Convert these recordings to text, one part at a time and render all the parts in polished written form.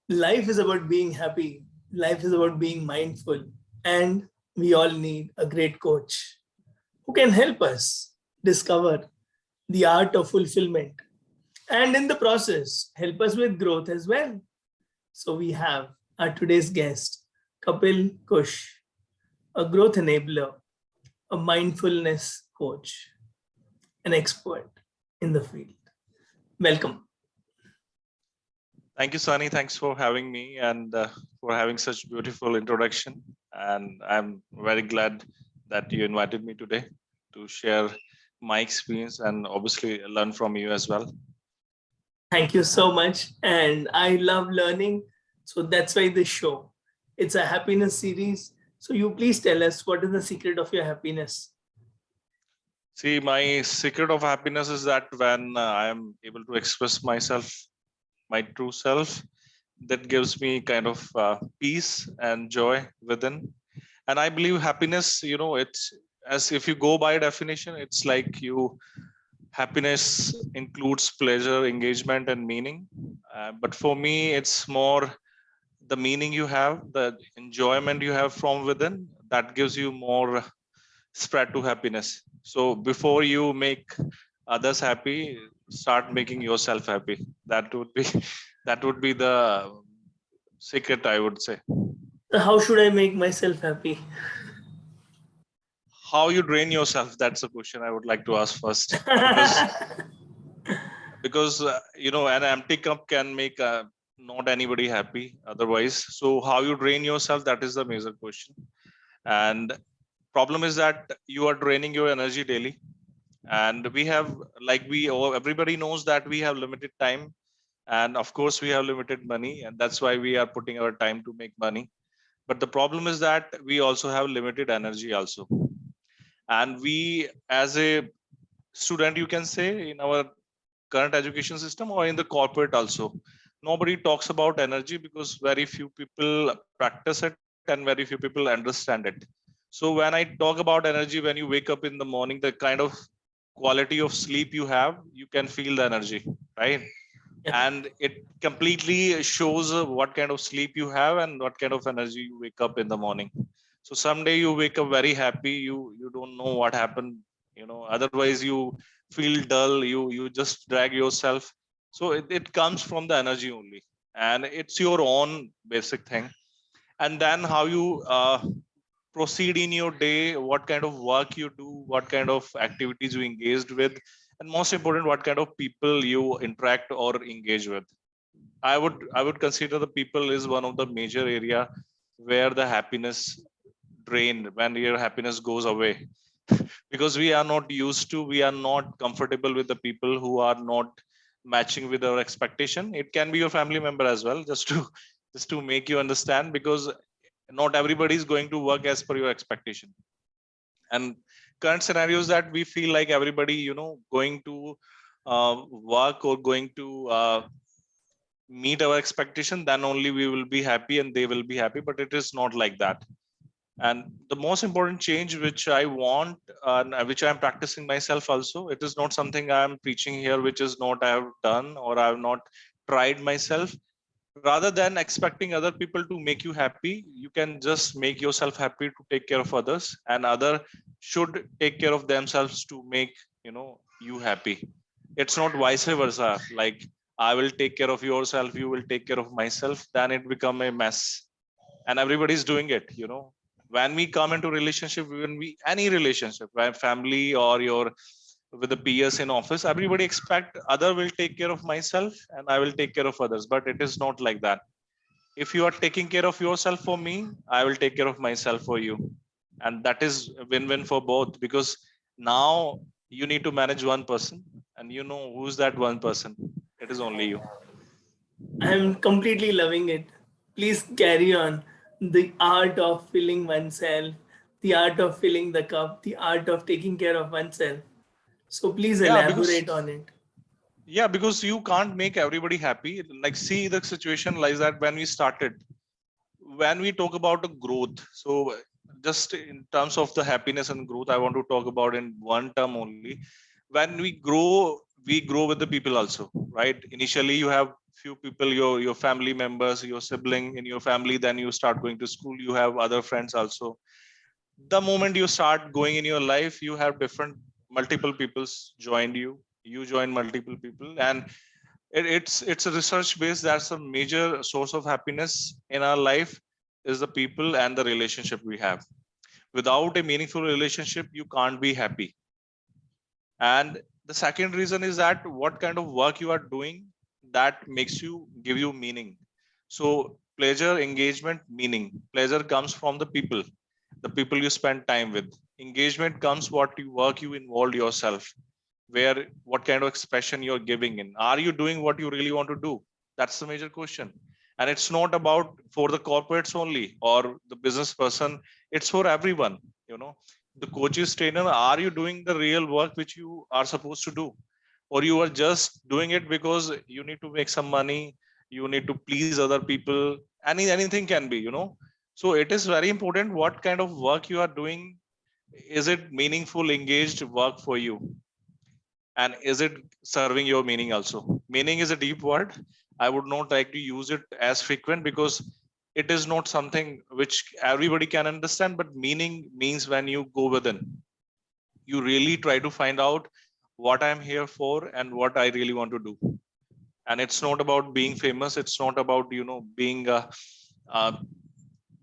Life is about being happy. Life is about being mindful. And we all need a great coach who can help us discover the art of fulfillment and in the process help us with growth as well. So we have our today's guest, Kapil Kush, a growth enabler, a mindfulness coach, an expert in the field. Welcome. Thank you, Sunny. Thanks for having me and for having such beautiful introduction. And I'm very glad that you invited me today to share my experience and obviously learn from you as well. Thank you so much. And I love learning. So that's why this show. It's a happiness series. So you please tell us what is the secret of your happiness? See, my secret of happiness is that when I am able to express myself, my true self, that gives me kind of peace and joy within. And I believe happiness, it's as if you go by definition, it's like happiness includes pleasure, engagement, and meaning. But for me, it's more the meaning you have, the enjoyment you have from within, that gives you more spread to happiness. So before you make others happy, start making yourself happy. That would be that would be the secret, I would say. How should I make myself happy? How you drain yourself? That's a question I would like to ask first, because an empty cup can make not anybody happy otherwise. So how you drain yourself, that is the major question. And problem is that you are draining your energy daily, and we have, everybody knows that we have limited time, and of course we have limited money, and that's why we are putting our time to make money. But the problem is that we also have limited energy also. And we, as a student, you can say, in our current education system or in the corporate also, nobody talks about energy because very few people practice it and very few people understand it. So when I talk about energy, when you wake up in the morning, the kind of quality of sleep you have, you can feel the energy, right? Yeah. And it completely shows what kind of sleep you have and what kind of energy you wake up in the morning. So someday you wake up very happy, you don't know what happened, otherwise you feel dull, you just drag yourself. So it comes from the energy only, and it's your own basic thing. And then how you proceed in your day, what kind of work you do, what kind of activities you engaged with, and most important, what kind of people you interact or engage with. I would consider the people is one of the major area where the happiness drained, when your happiness goes away. Because we are not used to, we are not comfortable with the people who are not matching with our expectation. It can be your family member as well, just to make you understand, because not everybody is going to work as per your expectation. And current scenarios that we feel like everybody going to work or going to meet our expectation, then only we will be happy and they will be happy, but it is not like that. And the most important change which I want, which I am practicing myself also, it is not something I am preaching here, which is not I have done or I have not tried myself. Rather than expecting other people to make you happy, you can just make yourself happy to take care of others, and other should take care of themselves to make you happy. It's not vice versa, like I will take care of yourself, you will take care of myself, then it become a mess. And everybody's doing it. When we come into relationship, when we any relationship, right, family or your with the peers in office, everybody expect other will take care of myself and I will take care of others, but it is not like that. If you are taking care of yourself for me, I will take care of myself for you, and that is a win-win for both. Because now you need to manage one person, and you know who's that one person. It is only you. I'm completely loving it. Please carry on. The art of filling oneself, the art of filling the cup, the art of taking care of oneself. So please Yeah, because elaborate on it. you can't make everybody happy. Like, see, the situation lies that when we started, when we talk about the growth, so just in terms of the happiness and growth, I want to talk about in one term only. When we grow, we grow with the people also, right? Initially you have few people, your family members, your sibling in your family, then you start going to school, you have other friends also. The moment you start going in your life, you have different multiple people's joined you, you join multiple people, and it's a research base. That's a major source of happiness in our life, is the people and the relationship we have. Without a meaningful relationship, you can't be happy. And the second reason is that what kind of work you are doing, that makes you give you meaning. So pleasure, engagement, meaning. Pleasure comes from the people you spend time with. Engagement comes what you work you involved yourself, where what kind of expression you're giving in. Are you doing what you really want to do? That's the major question. And it's not about for the corporates only or the business person, it's for everyone. You know, the coaches, trainer, are you doing the real work which you are supposed to do, or you are just doing it because you need to make some money, you need to please other people? Anything can be, you know. So it is very important what kind of work you are doing. Is it meaningful, engaged work for you, and is it serving your meaning also? Meaning is a deep word. I would not like to use it as frequent, because it is not something which everybody can understand. But meaning means when you go within, you really try to find out what I'm here for and what I really want to do. And it's not about being famous, it's not about, you know, being uh,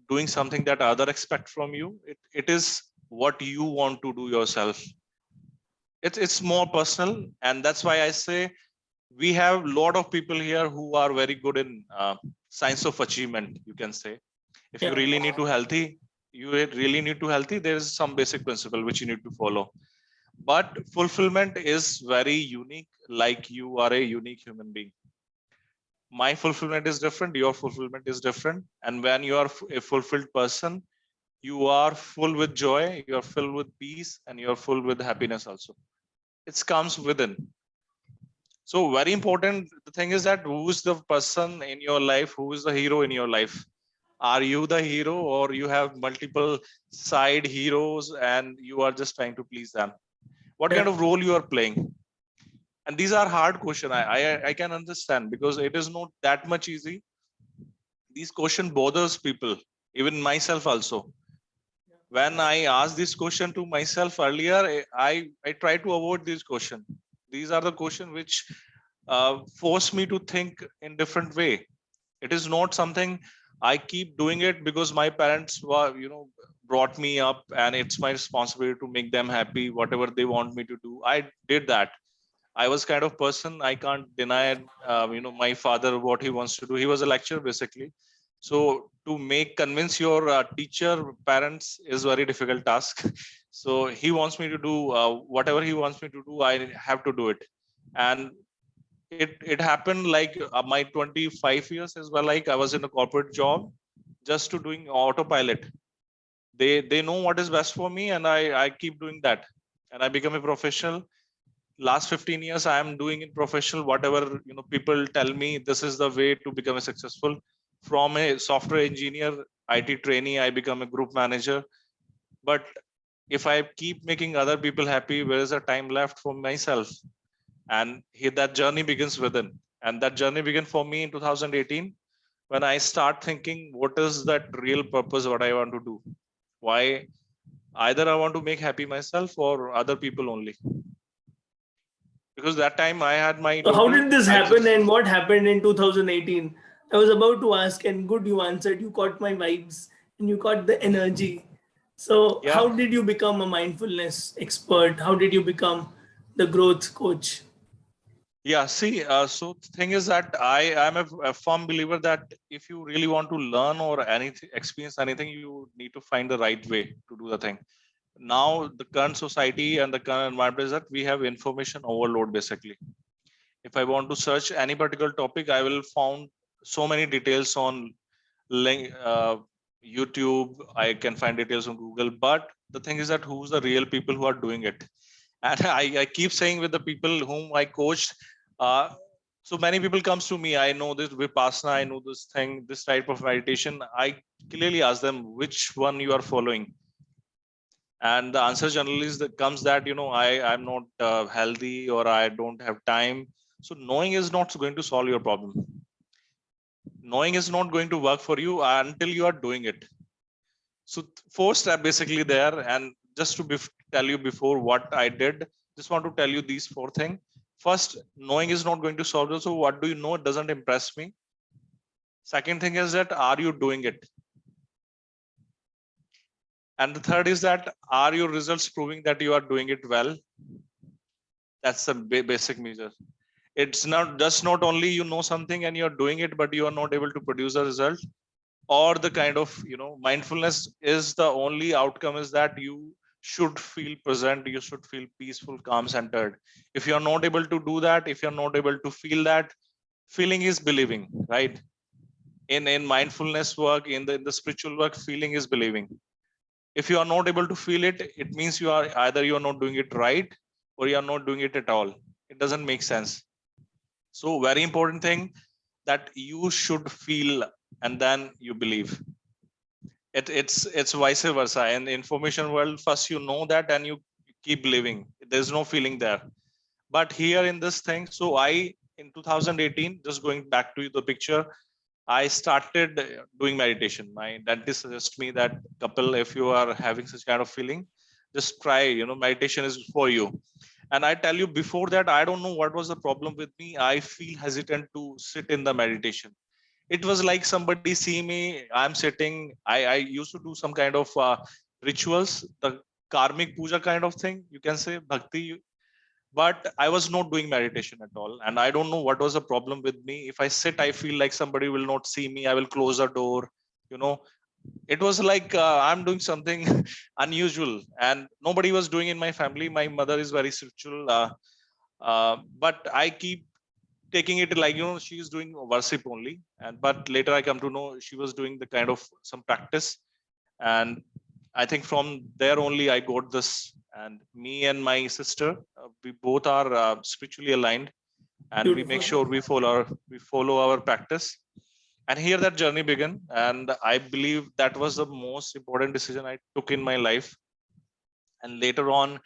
doing something that other expect from you. It is what you want to do yourself. It's more personal. And that's why I say we have a lot of people here who are very good in science of achievement, you can say. If you Yeah. really need to healthy, you really need to healthy, there is some basic principle which you need to follow. But fulfillment is very unique, like you are a unique human being. My fulfillment is different, your fulfillment is different. And when you are a fulfilled person, you are full with joy, you are filled with peace, and you are full with happiness also. It comes within. So very important, the thing is that who is the person in your life, who is the hero in your life? Are you the hero, or you have multiple side heroes and you are just trying to please them? What kind Yeah. of role you are playing? And these are hard question. I can understand, because it is not that much easy. These question bothers people, even myself also. When I asked this question to myself earlier, I try to avoid this question. These are the question which force me to think in different way. It is not something I keep doing it because my parents were, you know, brought me up and it's my responsibility to make them happy, whatever they want me to do. I did that. I was kind of person, I can't deny it. You know, my father, what he wants to do, he was a lecturer basically. So to make convince your teacher parents is very difficult task. So he wants me to do whatever he wants me to do, I have to do it. And it happened like my 25 years as well, like I was in a corporate job just to doing autopilot. They know what is best for me, and I keep doing that, and I become a professional. Last 15 years I am doing it professional, whatever, you know, people tell me this is the way to become a successful. From a software engineer, IT trainee, I become a group manager. But if I keep making other people happy, where is the time left for myself? And here that journey begins within. And that journey began for me in 2018, when I start thinking what is that real purpose, what I want to do, why. Either I want to make happy myself or other people only. Because that time I had my So how daughter, did this I happen, just, and what happened in 2018? I was about to ask, and good, you answered. You caught my vibes and you caught the energy. So, yeah. how did you become a mindfulness expert? How did you become the growth coach? Yeah, see, so the thing is that I am a firm believer that if you really want to learn or anything, experience anything, you need to find the right way to do the thing. Now the current society and the current environment is that we have information overload basically. If I want to search any particular topic, I will found so many details on link, YouTube. I can find details on Google. But the thing is that who's the real people who are doing it? And I keep saying with the people whom I coached, uh, so many people comes to me, I know this Vipassana, I know this thing, this type of meditation. I clearly ask them which one you are following. And the answer generally is that comes that, I'm not healthy, or I don't have time. So knowing is not going to solve your problem. Knowing is not going to work for you until you are doing it. So four step basically there. And just to tell you before what I did, just want to tell you these four things. First, knowing is not going to solve it. So what do you know? It doesn't impress me. Second thing is that, are you doing it? And the third is that, are your results proving that you are doing it well? That's the basic measure. It's not just not only you know something and you're doing it, but you are not able to produce a result. Or the kind of, mindfulness is the only outcome is that you should feel present, you should feel peaceful, calm, centered. If you're not able to do that, if you're not able to feel that, feeling is believing, right? In mindfulness work, in the spiritual work, feeling is believing. If you are not able to feel it, it means you are either you are not doing it right, or you are not doing it at all. It doesn't make sense. So very important thing, that you should feel, and then you believe. It's vice versa. In the information world, first you know that and you keep believing. There's no feeling there. But here in this thing, so I, in 2018, just going back to the picture, I started doing meditation. My dentist suggested me that, Kapil, if you are having such kind of feeling, just try, meditation is for you. And I tell you, before that, I don't know what was the problem with me. I feel hesitant to sit in the meditation. It was like somebody see me, I'm sitting. I used to do some kind of rituals, the karmic puja kind of thing, you can say, bhakti. But I was not doing meditation at all. And I don't know what was the problem with me. If I sit, I feel like somebody will not see me. I will close the door. You know, it was like I'm doing something unusual, and nobody was doing in my family. My mother is very spiritual, but I keep taking it like, she's doing worship only. And but later I come to know she was doing the kind of some practice. And I think from there only I got this. And me and my sister, we both are spiritually aligned, and we make Beautiful. sure we follow our practice. And here that journey began. And I believe that was the most important decision I took in my life. And later on,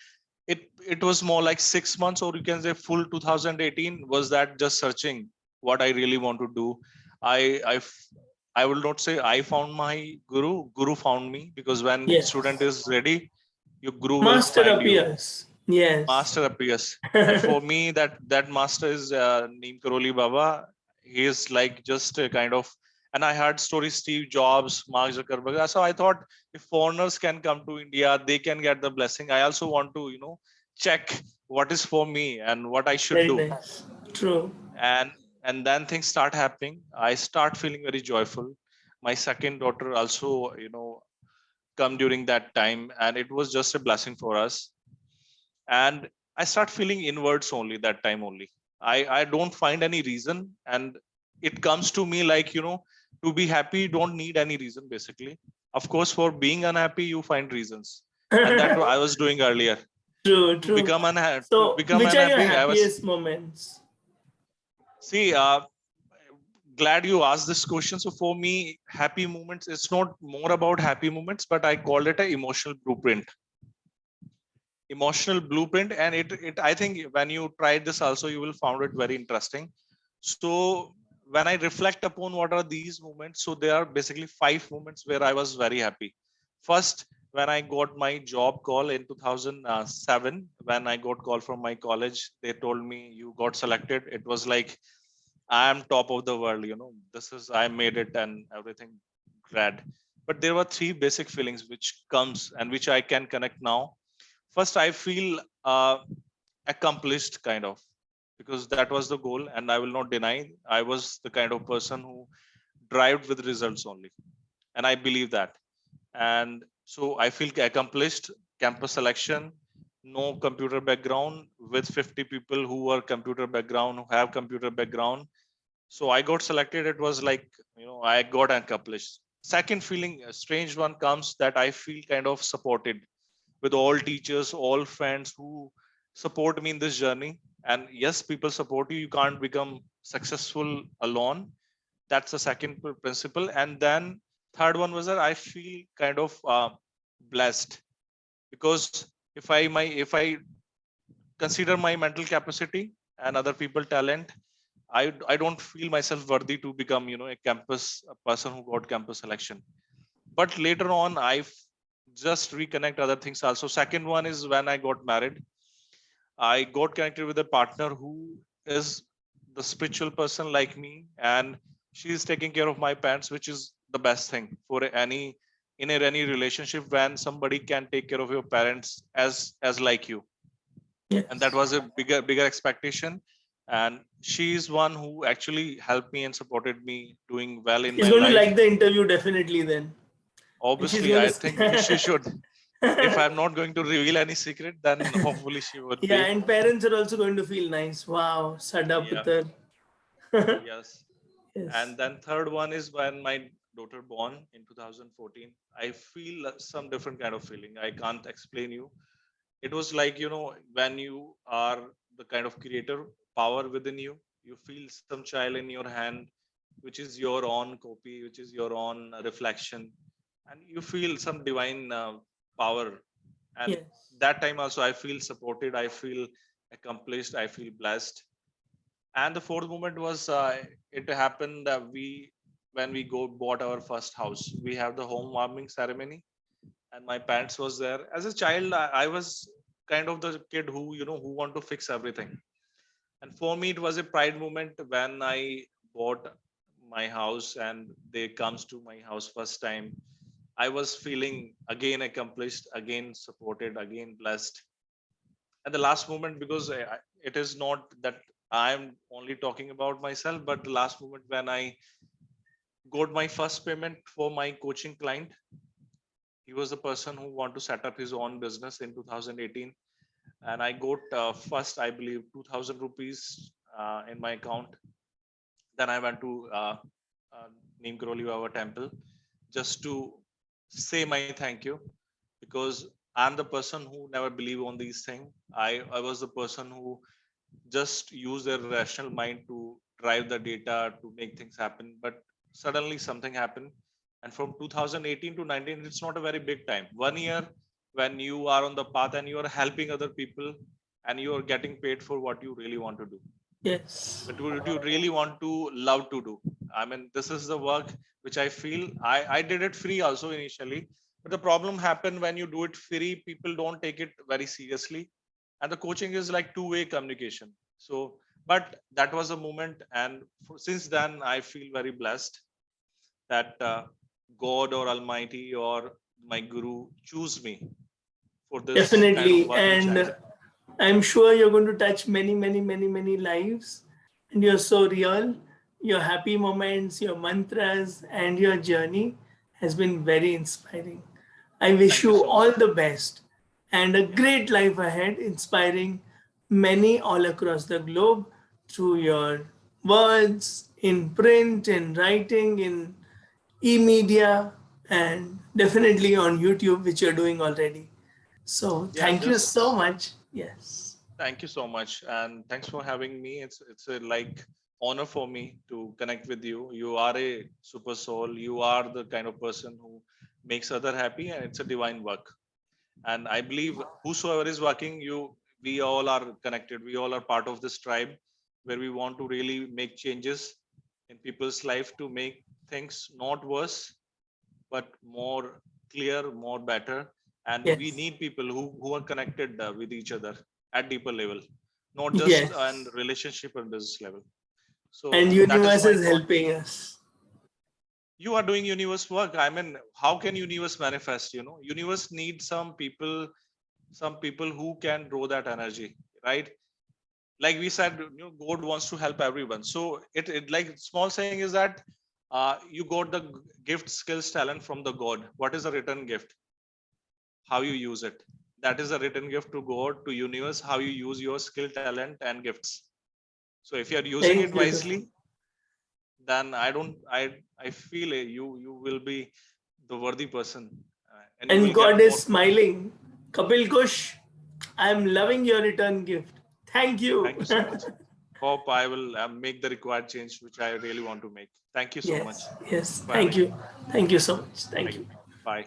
it was more like 6 months, or you can say full 2018 was that just searching what I really want to do. I i f- i will not say I found my guru found me, because when student Yes. is ready, your guru will Master find you. appears. Yes. Master appears. And for me, that master is Neem Karoli Baba. He is like just a kind of, and I heard stories, Steve Jobs, Mark Zuckerberg. So I thought, if foreigners can come to India, they can get the blessing. I also want to, check what is for me and what I should Very do. nice. True. And then things start happening. I start feeling very joyful. My second daughter also, come during that time, and it was just a blessing for us. And I start feeling inwards only that time only. I don't find any reason. And it comes to me like, to be happy, you don't need any reason basically. Of course, for being unhappy, you find reasons. And that I was doing earlier. True, To true. become to So, become which are your unhappy, I was, happiest moments? see, glad you asked this question. So for me, happy moments, it's not more about happy moments, but I call it a emotional blueprint. And it I think when you try this also, you will found it very interesting. So when I reflect upon what are these moments, so there are basically 5 moments where I was very happy. First, when I got my job call in 2007, when I got call from my college, they told me, you got selected. It was like, I am top of the world, this is, I made it and everything, glad. But there were three basic feelings which comes and which I can connect now. First, I feel accomplished kind of, because that was the goal. And I will not deny, I was the kind of person who drived with results only, and I believe that. And so I feel accomplished. Campus selection, no computer background, with 50 people who are computer background, who have computer background. So I got selected. It was like, I got accomplished. Second feeling, a strange one, comes that I feel kind of supported, with all teachers, all friends who support me in this journey. And yes, people support you. You can't become successful alone. That's the second principle. And then third one was that I feel kind of blessed. because if I consider my mental capacity and other people talent, I don't feel myself worthy to become, a person who got campus selection. But later on, just reconnect other things also. Second one is when I got married, I got connected with a partner who is the spiritual person like me, and she is taking care of my parents, which is the best thing for any relationship, when somebody can take care of your parents as like you. And that Yes. was a bigger expectation. And she is one who actually helped me and supported me doing well in She's my going to life. like the interview definitely then. And she's Obviously, going I think she to. should. If I'm not going to reveal any secret, then hopefully she would Yeah, be. and parents are also going to feel nice. Wow, Sada Yeah. Putar. Yes. Yes. And then third one is when my daughter born in 2014. I feel some different kind of feeling. I can't explain you. It was like, when you are the kind of creator power within you, you feel some child in your hand, which is your own copy, which is your own reflection, and you feel some divine power. And Yes. that time also, I feel supported, I feel accomplished, I feel blessed. And the fourth moment was, it happened that when we go bought our first house, we have the home warming ceremony, and my parents was there. As a child, I was kind of the kid who want to fix everything. And for me, it was a pride moment when I bought my house and they comes to my house first time. I was feeling again accomplished, again supported, again blessed. And the last moment, because it is not that I'm only talking about myself, but the last moment when I got my first payment for my coaching client. He was the person who want to set up his own business in 2018, and I got first, I believe, 2000 rupees in my account. Then I went to uh, Neem Karoli Baba temple just to say my thank you, because I'm the person who never believe on these things. I was the person who just use their rational mind to drive the data to make things happen. But suddenly something happened. And from 2018 to 19, it's not a very big time. 1 year when you are on the path and you are helping other people and you are getting paid for what you really want to do. Yes. But what you really want to love to do. I mean, this is the work which I feel I did it free also initially. But the problem happened when you do it free, people don't take it very seriously. And the coaching is like two-way communication. So, but that was a moment. And since then, I feel very blessed that God or Almighty or my Guru choose me for this kind of Definitely. work which I And did. I'm sure you're going to touch many, many, many, many lives. And you're so real. Your happy moments, your mantras, and your journey has been very inspiring. I wish Thank you you so much. all the best and a Yeah. great life ahead, inspiring many all across the globe through your words, in print, in writing, in e-media, and definitely on YouTube, which you're doing already. So Yeah. thank you so Just much. Yes. thank you so much, and thanks for having me. It's a like honor for me to connect with you. You are a super soul. You are the kind of person who makes other happy, and it's a divine work. And I believe whosoever is working, we all are connected. We all are part of this tribe where we want to really make changes in people's life to make things not worse but more clear, more better. And we Yes. need people who are connected with each other at deeper level, not just on Yes. relationship and business level. So And that is universe my is thought. helping us. You are doing universe work. I mean, how can universe manifest? Universe needs some people who can draw that energy, right? Like we said, God wants to help everyone. So it like small saying is that you got the gift, skills, talent from the God. What is a return gift? How you use it. That is a written gift to God, to universe, how you use your skill, talent, and gifts. So if you are using it Thank you. wisely, then I feel you will be the worthy person, and you And will get God is more from it. smiling. Kapil Kush, I'm loving your return gift. Thank Thank you. you so much. Hope I will make the required change which I really want to make. Thank you so much Yes. Yes. for Thank having me. you. Thank you so much. Thank Thank you. you. Bye.